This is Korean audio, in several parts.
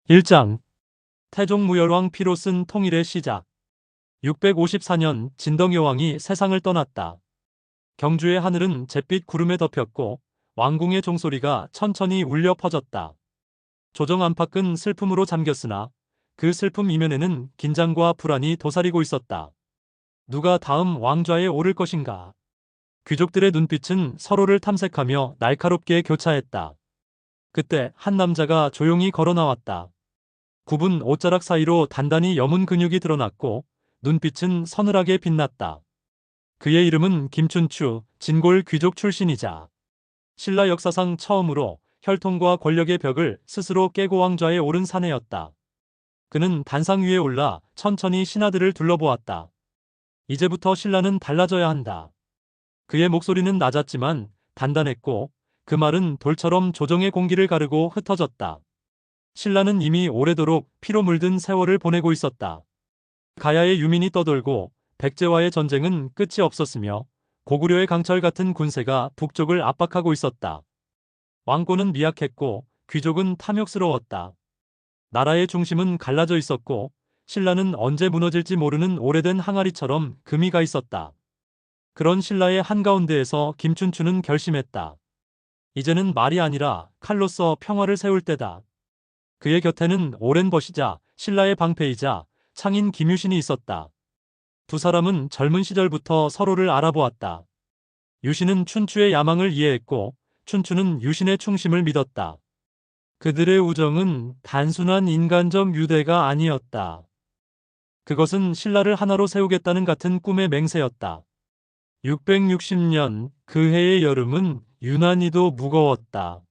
1장 태종무열왕 피로 쓴 통일의 시작. 654년 진덕여왕이 세상을 떠났다. 경주의 하늘은 잿빛 구름에 덮였고 왕궁의 종소리가 천천히 울려 퍼졌다. 조정 안팎은 슬픔으로 잠겼으나 그 슬픔 이면에는 긴장과 불안이 도사리고 있었다. 누가 다음 왕좌에 오를 것인가? 귀족들의 눈빛은 서로를 탐색하며 날카롭게 교차했다. 그때 한 남자가 조용히 걸어 나왔다. 굽은 옷자락 사이로 단단히 여문 근육이 드러났고 눈빛은 서늘하게 빛났다. 그의 이름은 김춘추, 진골 귀족 출신이자 신라 역사상 처음으로 혈통과 권력의 벽을 스스로 깨고 왕좌에 오른 사내였다. 그는 단상 위에 올라 천천히 신하들을 둘러보았다. 이제부터 신라는 달라져야 한다. 그의 목소리는 낮았지만 단단했고 그 말은 돌처럼 조정의 공기를 가르고 흩어졌다. 신라는 이미 오래도록 피로 물든 세월을 보내고 있었다. 가야의 유민이 떠돌고 백제와의 전쟁은 끝이 없었으며 고구려의 강철 같은 군세가 북쪽을 압박하고 있었다. 왕권은 미약했고 귀족은 탐욕스러웠다. 나라의 중심은 갈라져 있었고 신라는 언제 무너질지 모르는 오래된 항아리처럼 금이 가 있었다. 그런 신라의 한가운데에서 김춘추는 결심했다. 이제는 말이 아니라 칼로서 평화를 세울 때다. 그의 곁에는 오랜 벗이자 신라의 방패이자 창인 김유신이 있었다. 두 사람은 젊은 시절부터 서로를 알아보았다. 유신은 춘추의 야망을 이해했고 춘추는 유신의 충심을 믿었다. 그들의 우정은 단순한 인간적 유대가 아니었다. 그것은 신라를 하나로 세우겠다는 같은 꿈의 맹세였다. 660년 그 해의 여름은 유난히도 무거웠다.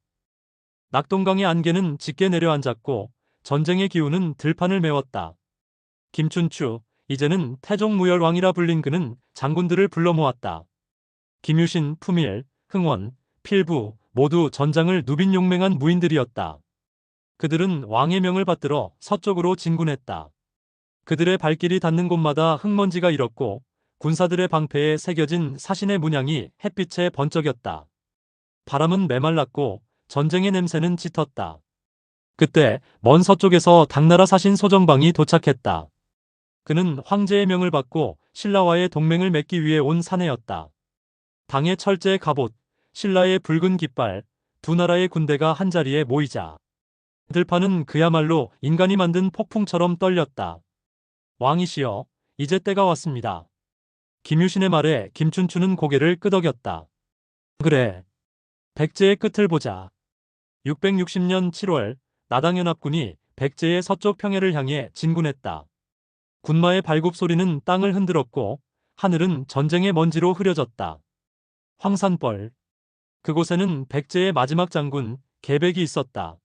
낙동강의 안개는 짙게 내려앉았고 전쟁의 기운은 들판을 메웠다. 김춘추, 이제는 태종무열왕이라 불린 그는 장군들을 불러 모았다. 김유신, 품일, 흥원, 필부 모두 전장을 누빈용맹한 무인들이었다. 그들은 왕의 명을 받들어 서쪽으로 진군했다. 그들의 발길이 닿는 곳마다 흙먼지가 일었고 군사들의 방패에 새겨진 사신의 문양이 햇빛에 번쩍였다. 바람은 메말랐고 전쟁의 냄새는 짙었다. 그때 먼 서쪽에서 당나라 사신 소정방이 도착했다. 그는 황제의 명을 받고 신라와의 동맹을 맺기 위해 온 사내였다. 당의 철제 갑옷, 신라의 붉은 깃발, 두 나라의 군대가 한자리에 모이자 들판은 그야말로 인간이 만든 폭풍처럼 떨렸다. 왕이시여, 이제 때가 왔습니다. 김유신의 말에 김춘추는 고개를 끄덕였다. 그래, 백제의 끝을 보자. 660년 7월 나당연합군이 백제의 서쪽 평야를 향해 진군했다. 군마의 발굽 소리는 땅을 흔들었고 하늘은 전쟁의 먼지로 흐려졌다. 황산벌. 그곳에는 백제의 마지막 장군 계백이 있었다.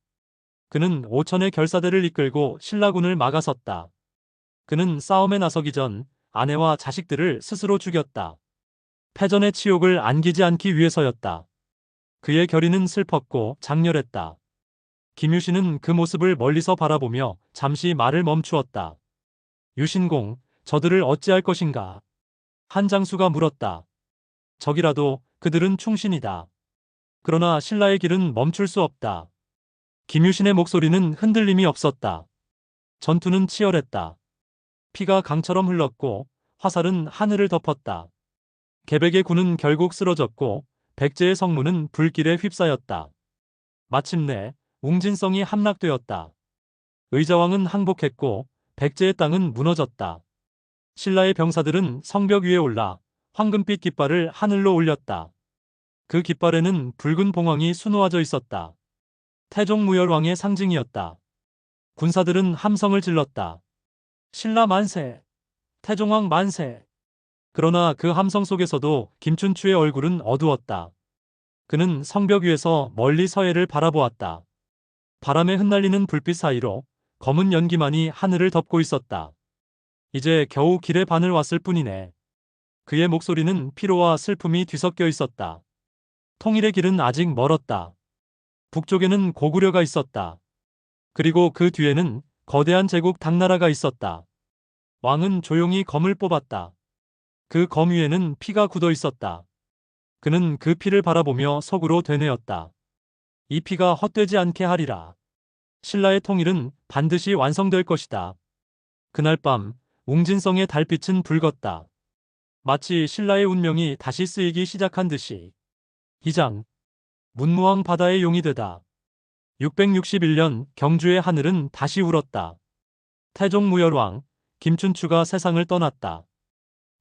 그는 5천의 결사대를 이끌고 신라군을 막아섰다. 그는 싸움에 나서기 전 아내와 자식들을 스스로 죽였다. 패전의 치욕을 안기지 않기 위해서였다. 그의 결의는 슬펐고 장렬했다. 김유신은 그 모습을 멀리서 바라보며 잠시 말을 멈추었다. 유신공, 저들을 어찌할 것인가? 한 장수가 물었다. 적이라도 그들은 충신이다. 그러나 신라의 길은 멈출 수 없다. 김유신의 목소리는 흔들림이 없었다. 전투는 치열했다. 피가 강처럼 흘렀고 화살은 하늘을 덮었다. 계백의 군은 결국 쓰러졌고 백제의 성문은 불길에 휩싸였다. 마침내 웅진성이 함락되었다. 의자왕은 항복했고 백제의 땅은 무너졌다. 신라의 병사들은 성벽 위에 올라 황금빛 깃발을 하늘로 올렸다. 그 깃발에는 붉은 봉황이 수놓아져 있었다. 태종무열왕의 상징이었다. 군사들은 함성을 질렀다. 신라 만세! 태종왕 만세! 그러나 그 함성 속에서도 김춘추의 얼굴은 어두웠다. 그는 성벽 위에서 멀리 서해를 바라보았다. 바람에 흩날리는 불빛 사이로 검은 연기만이 하늘을 덮고 있었다. 이제 겨우 길의 반을 왔을 뿐이네. 그의 목소리는 피로와 슬픔이 뒤섞여 있었다. 통일의 길은 아직 멀었다. 북쪽에는 고구려가 있었다. 그리고 그 뒤에는 거대한 제국 당나라가 있었다. 왕은 조용히 검을 뽑았다. 그 검 위에는 피가 굳어 있었다. 그는 그 피를 바라보며 속으로 되뇌었다. 이 피가 헛되지 않게 하리라. 신라의 통일은 반드시 완성될 것이다. 그날 밤 웅진성의 달빛은 붉었다. 마치 신라의 운명이 다시 쓰이기 시작한 듯이. 2장 문무왕 바다의 용이 되다. 661년 경주의 하늘은 다시 울었다. 태종 무열왕 김춘추가 세상을 떠났다.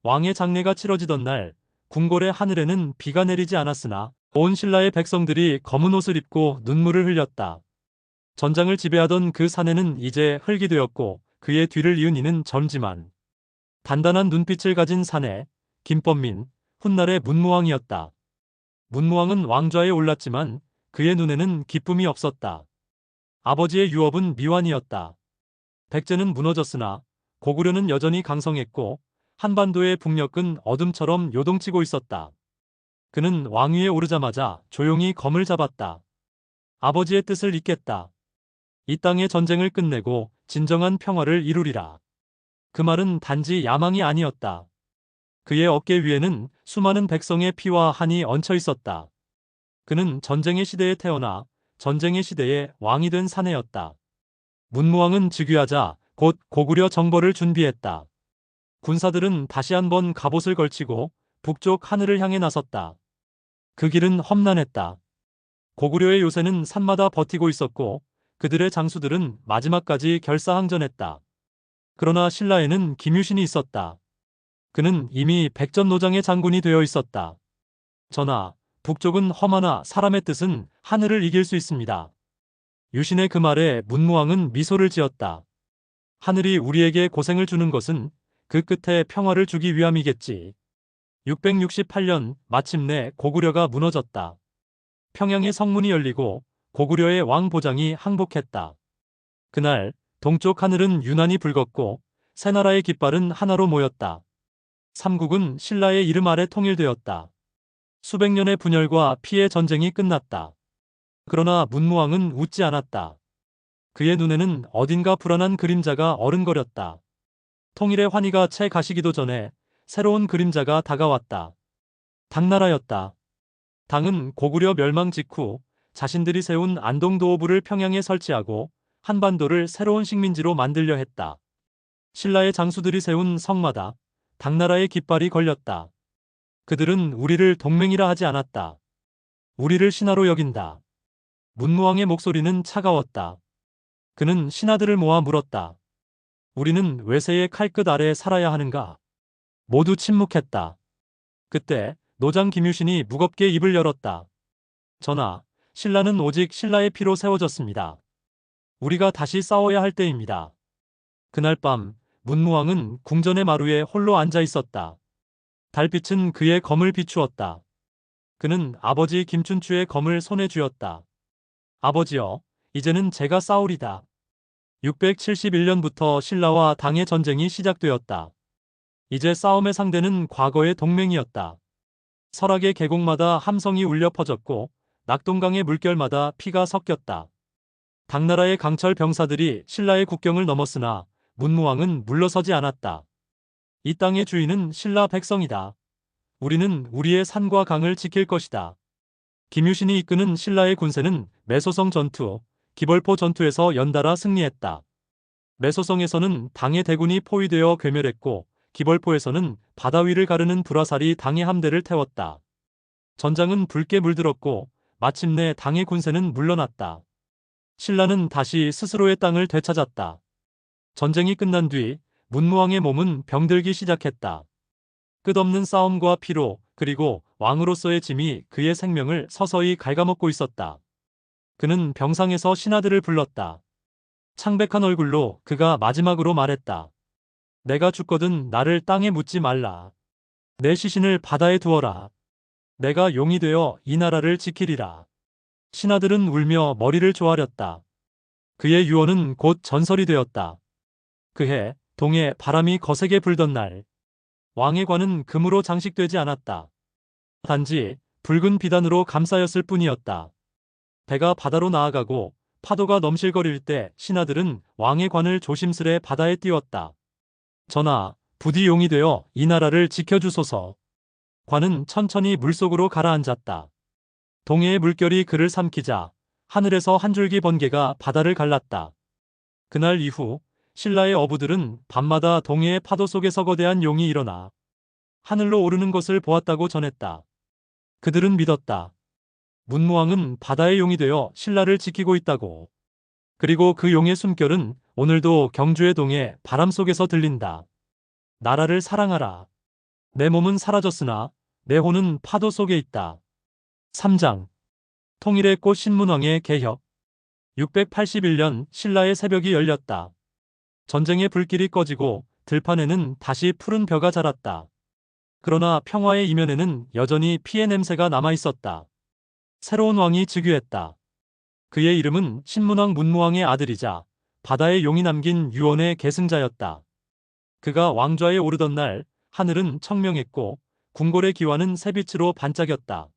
왕의 장례가 치러지던 날 궁궐의 하늘에는 비가 내리지 않았으나 온 신라의 백성들이 검은 옷을 입고 눈물을 흘렸다. 전장을 지배하던 그 사내는 이제 흙이 되었고 그의 뒤를 이은 이는 젊지만 단단한 눈빛을 가진 사내 김법민 훗날의 문무왕이었다. 문무왕은 왕좌에 올랐지만 그의 눈에는 기쁨이 없었다. 아버지의 유업은 미완이었다. 백제는 무너졌으나 고구려는 여전히 강성했고 한반도의 북녘은 어둠처럼 요동치고 있었다. 그는 왕위에 오르자마자 조용히 검을 잡았다. 아버지의 뜻을 잇겠다. 이 땅의 전쟁을 끝내고 진정한 평화를 이루리라. 그 말은 단지 야망이 아니었다. 그의 어깨 위에는 수많은 백성의 피와 한이 얹혀 있었다. 그는 전쟁의 시대에 태어나 전쟁의 시대에 왕이 된 사내였다. 문무왕은 즉위하자 곧 고구려 정벌을 준비했다. 군사들은 다시 한번 갑옷을 걸치고 북쪽 하늘을 향해 나섰다. 그 길은 험난했다. 고구려의 요새는 산마다 버티고 있었고 그들의 장수들은 마지막까지 결사항전했다. 그러나 신라에는 김유신이 있었다. 그는 이미 백전노장의 장군이 되어 있었다. 전하, 북쪽은 험하나 사람의 뜻은 하늘을 이길 수 있습니다. 유신의 그 말에 문무왕은 미소를 지었다. 하늘이 우리에게 고생을 주는 것은 그 끝에 평화를 주기 위함이겠지. 668년 마침내 고구려가 무너졌다. 평양의 성문이 열리고 고구려의 왕 보장이 항복했다. 그날 동쪽 하늘은 유난히 붉었고 세 나라의 깃발은 하나로 모였다. 삼국은 신라의 이름 아래 통일되었다. 수백 년의 분열과 피해 전쟁이 끝났다. 그러나 문무왕은 웃지 않았다. 그의 눈에는 어딘가 불안한 그림자가 어른거렸다. 통일의 환희가 채 가시기도 전에 새로운 그림자가 다가왔다. 당나라였다. 당은 고구려 멸망 직후 자신들이 세운 안동도호부를 평양에 설치하고 한반도를 새로운 식민지로 만들려 했다. 신라의 장수들이 세운 성마다 당나라의 깃발이 걸렸다. 그들은 우리를 동맹이라 하지 않았다. 우리를 신하로 여긴다. 문무왕의 목소리는 차가웠다. 그는 신하들을 모아 물었다. 우리는 외세의 칼끝 아래 살아야 하는가? 모두 침묵했다. 그때 노장 김유신이 무겁게 입을 열었다. 전하, 신라는 오직 신라의 피로 세워졌습니다. 우리가 다시 싸워야 할 때입니다. 그날 밤 문무왕은 궁전의 마루에 홀로 앉아 있었다. 달빛은 그의 검을 비추었다. 그는 아버지 김춘추의 검을 손에 쥐었다. 아버지여, 이제는 제가 싸우리다. 671년부터 신라와 당의 전쟁이 시작되었다. 이제 싸움의 상대는 과거의 동맹이었다. 설악의 계곡마다 함성이 울려 퍼졌고 낙동강의 물결마다 피가 섞였다. 당나라의 강철 병사들이 신라의 국경을 넘었으나 문무왕은 물러서지 않았다. 이 땅의 주인은 신라 백성이다. 우리는 우리의 산과 강을 지킬 것이다. 김유신이 이끄는 신라의 군세는 매소성 전투, 기벌포 전투에서 연달아 승리했다. 매소성에서는 당의 대군이 포위되어 괴멸했고 기벌포에서는 바다 위를 가르는 불화살이 당의 함대를 태웠다. 전장은 붉게 물들었고 마침내 당의 군세는 물러났다. 신라는 다시 스스로의 땅을 되찾았다. 전쟁이 끝난 뒤 문무왕의 몸은 병들기 시작했다. 끝없는 싸움과 피로 그리고 왕으로서의 짐이 그의 생명을 서서히 갉아먹고 있었다. 그는 병상에서 신하들을 불렀다. 창백한 얼굴로 그가 마지막으로 말했다. 내가 죽거든 나를 땅에 묻지 말라. 내 시신을 바다에 두어라. 내가 용이 되어 이 나라를 지키리라. 신하들은 울며 머리를 조아렸다. 그의 유언은 곧 전설이 되었다. 그해 동해 바람이 거세게 불던 날 왕의 관은 금으로 장식되지 않았다. 단지 붉은 비단으로 감싸였을 뿐이었다. 배가 바다로 나아가고 파도가 넘실거릴 때 신하들은 왕의 관을 조심스레 바다에 띄웠다. 전하, 부디 용이 되어 이 나라를 지켜주소서. 관은 천천히 물속으로 가라앉았다. 동해의 물결이 그를 삼키자 하늘에서 한 줄기 번개가 바다를 갈랐다. 그날 이후 신라의 어부들은 밤마다 동해의 파도 속에서 거대한 용이 일어나 하늘로 오르는 것을 보았다고 전했다. 그들은 믿었다. 문무왕은 바다의 용이 되어 신라를 지키고 있다고. 그리고 그 용의 숨결은 오늘도 경주의 동해 바람 속에서 들린다. 나라를 사랑하라. 내 몸은 사라졌으나 내 혼은 파도 속에 있다. 3장. 통일의 꽃 신문왕의 개혁. 681년 신라의 새벽이 열렸다. 전쟁의 불길이 꺼지고 들판에는 다시 푸른 벼가 자랐다. 그러나 평화의 이면에는 여전히 피의 냄새가 남아 있었다. 새로운 왕이 즉위했다. 그의 이름은 신문왕 문무왕의 아들이자 바다의 용이 남긴 유언의 계승자였다. 그가 왕좌에 오르던 날 하늘은 청명했고 궁궐의 기와는 새빛으로 반짝였다.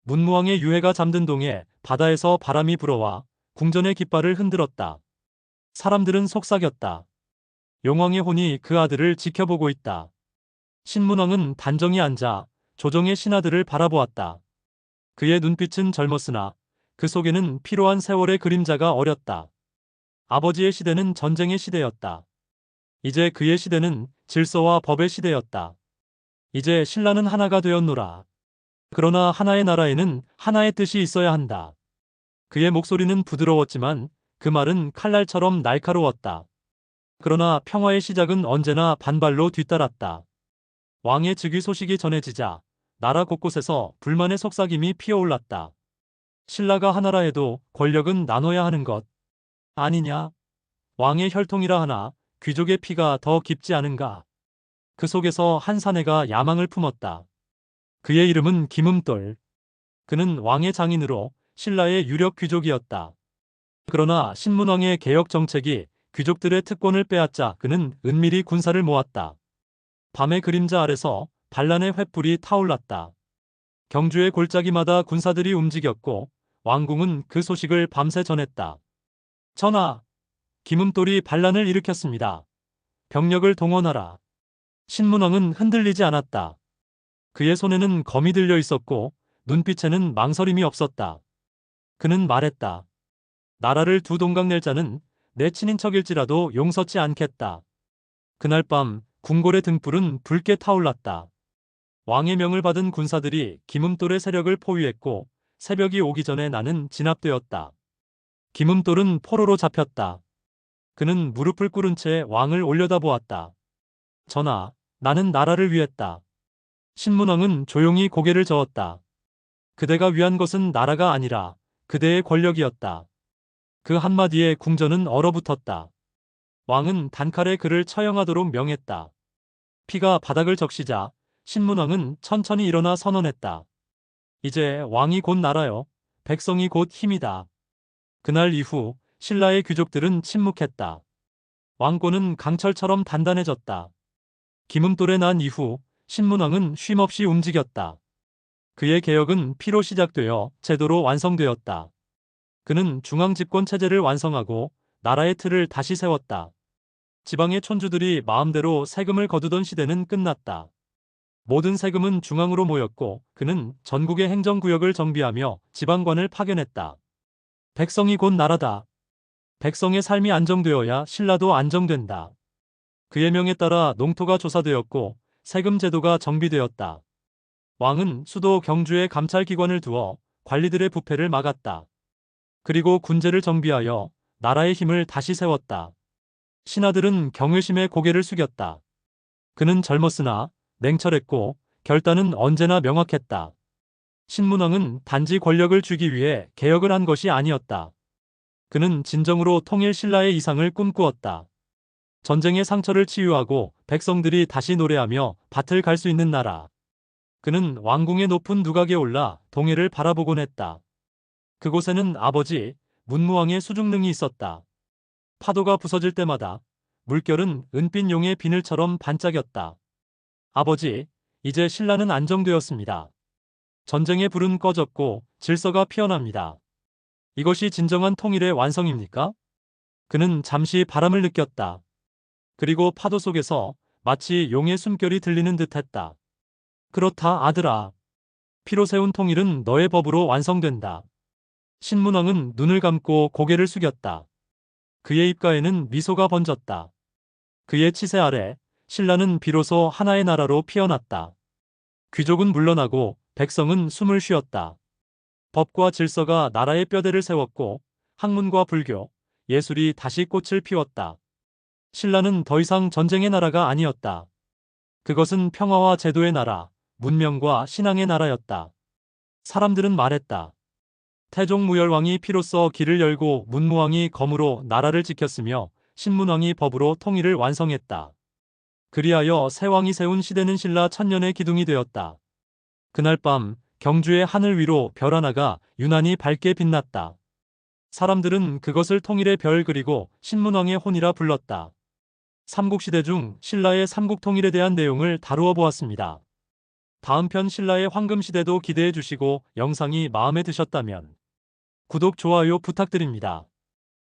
문무왕의 유해가 잠든 동에 바다에서 바람이 불어와 궁전의 깃발을 흔들었다. 사람들은 속삭였다. 용왕의 혼이 그 아들을 지켜보고 있다. 신문왕은 단정히 앉아 조정의 신하들을 바라보았다. 그의 눈빛은 젊었으나 그 속에는 피로한 세월의 그림자가 어렸다. 아버지의 시대는 전쟁의 시대였다. 이제 그의 시대는 질서와 법의 시대였다. 이제 신라는 하나가 되었노라. 그러나 하나의 나라에는 하나의 뜻이 있어야 한다. 그의 목소리는 부드러웠지만 그 말은 칼날처럼 날카로웠다. 그러나 평화의 시작은 언제나 반발로 뒤따랐다. 왕의 즉위 소식이 전해지자 나라 곳곳에서 불만의 속삭임이 피어올랐다. 신라가 하나라 해도 권력은 나눠야 하는 것 아니냐? 왕의 혈통이라 하나 귀족의 피가 더 깊지 않은가? 그 속에서 한 사내가 야망을 품었다. 그의 이름은 김음돌. 그는 왕의 장인으로 신라의 유력 귀족이었다. 그러나 신문왕의 개혁 정책이 귀족들의 특권을 빼앗자 그는 은밀히 군사를 모았다. 밤의 그림자 아래서 반란의 횃불이 타올랐다. 경주의 골짜기마다 군사들이 움직였고 왕궁은 그 소식을 밤새 전했다. 전하, 김음돌이 반란을 일으켰습니다. 병력을 동원하라. 신문왕은 흔들리지 않았다. 그의 손에는 검이 들려 있었고 눈빛에는 망설임이 없었다. 그는 말했다. 나라를 두 동강 낼 자는 내 친인척일지라도 용서치 않겠다. 그날 밤 궁궐의 등불은 붉게 타올랐다. 왕의 명을 받은 군사들이 김음돌의 세력을 포위했고 새벽이 오기 전에 나는 진압되었다. 김음돌은 포로로 잡혔다. 그는 무릎을 꿇은 채 왕을 올려다보았다. 전하, 나는 나라를 위했다. 신문왕은 조용히 고개를 저었다. 그대가 위한 것은 나라가 아니라 그대의 권력이었다. 그 한마디에 궁전은 얼어붙었다. 왕은 단칼에 그를 처형하도록 명했다. 피가 바닥을 적시자 신문왕은 천천히 일어나 선언했다. 이제 왕이 곧 나라요. 백성이 곧 힘이다. 그날 이후 신라의 귀족들은 침묵했다. 왕권은 강철처럼 단단해졌다. 김음돌의 난 이후 신문왕은 쉼없이 움직였다. 그의 개혁은 피로 시작되어 제도로 완성되었다. 그는 중앙집권 체제를 완성하고 나라의 틀을 다시 세웠다. 지방의 촌주들이 마음대로 세금을 거두던 시대는 끝났다. 모든 세금은 중앙으로 모였고 그는 전국의 행정구역을 정비하며 지방관을 파견했다. 백성이 곧 나라다. 백성의 삶이 안정되어야 신라도 안정된다. 그의 명에 따라 농토가 조사되었고 세금 제도가 정비되었다. 왕은 수도 경주에 감찰기관을 두어 관리들의 부패를 막았다. 그리고 군제를 정비하여 나라의 힘을 다시 세웠다. 신하들은 경외심에 고개를 숙였다. 그는 젊었으나 냉철했고 결단은 언제나 명확했다. 신문왕은 단지 권력을 주기 위해 개혁을 한 것이 아니었다. 그는 진정으로 통일 신라의 이상을 꿈꾸었다. 전쟁의 상처를 치유하고 백성들이 다시 노래하며 밭을 갈 수 있는 나라. 그는 왕궁의 높은 누각에 올라 동해를 바라보곤 했다. 그곳에는 아버지 문무왕의 수중릉이 있었다. 파도가 부서질 때마다 물결은 은빛 용의 비늘처럼 반짝였다. 아버지, 이제 신라는 안정되었습니다. 전쟁의 불은 꺼졌고 질서가 피어납니다. 이것이 진정한 통일의 완성입니까? 그는 잠시 바람을 느꼈다. 그리고 파도 속에서 마치 용의 숨결이 들리는 듯했다. 그렇다, 아들아. 피로 세운 통일은 너의 법으로 완성된다. 신문왕은 눈을 감고 고개를 숙였다. 그의 입가에는 미소가 번졌다. 그의 치세 아래 신라는 비로소 하나의 나라로 피어났다. 귀족은 물러나고 백성은 숨을 쉬었다. 법과 질서가 나라의 뼈대를 세웠고 학문과 불교, 예술이 다시 꽃을 피웠다. 신라는 더 이상 전쟁의 나라가 아니었다. 그것은 평화와 제도의 나라, 문명과 신앙의 나라였다. 사람들은 말했다. 태종무열왕이 피로써 길을 열고 문무왕이 검으로 나라를 지켰으며 신문왕이 법으로 통일을 완성했다. 그리하여 새 왕이 세운 시대는 신라 천년의 기둥이 되었다. 그날 밤 경주의 하늘 위로 별 하나가 유난히 밝게 빛났다. 사람들은 그것을 통일의 별 그리고 신문왕의 혼이라 불렀다. 삼국시대 중 신라의 삼국통일에 대한 내용을 다루어 보았습니다. 다음 편 신라의 황금시대도 기대해 주시고 영상이 마음에 드셨다면 구독, 좋아요 부탁드립니다.